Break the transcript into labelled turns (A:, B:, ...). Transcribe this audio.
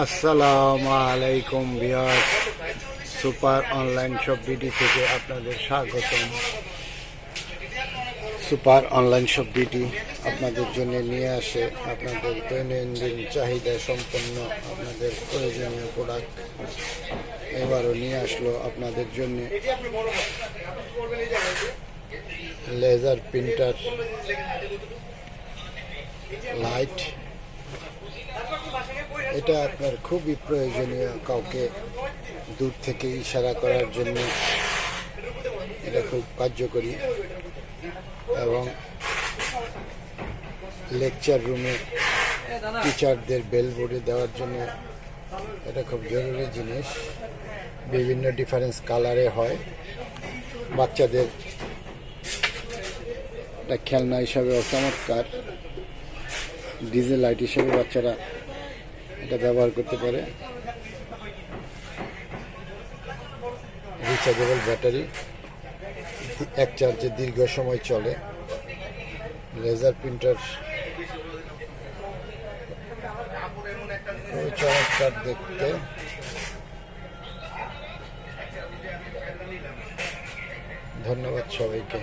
A: আসসালামু আলাইকুম viewers, super online shop BD থেকে আপনাদের স্বাগতম। সুপার অনলাইন শপ বিডি আপনাদের জন্য নিয়ে আসে আপনাদের দৈনন্দিন চাহিদা সম্পন্ন আপনাদের প্রয়োজনীয় প্রোডাক্ট। এবারও নিয়ে আসলো আপনাদের জন্য লেজার প্রিন্টার লাইট। এটা আপনার খুবই প্রয়োজনীয়, কাউকে দূর থেকে ইশারা করার জন্য এটা খুব কার্যকরী, এবং লেকচার রুমে টিচারদের বেল বোর্ডে দেওয়ার জন্য এটা খুব জরুরি জিনিস। বিভিন্ন ডিফারেন্স কালারে হয়। বাচ্চাদের একটা খেলনা হিসাবে চমৎকার ডিজে লাইট হিসেবে বাচ্চারা এটা ব্যবহার করতে পারে। রিচার্জেবল ব্যাটারি, এক চার্জে দীর্ঘ সময় চলে। লেজার প্রিন্টার চমৎকার দেখতে। ধন্যবাদ সবাইকে।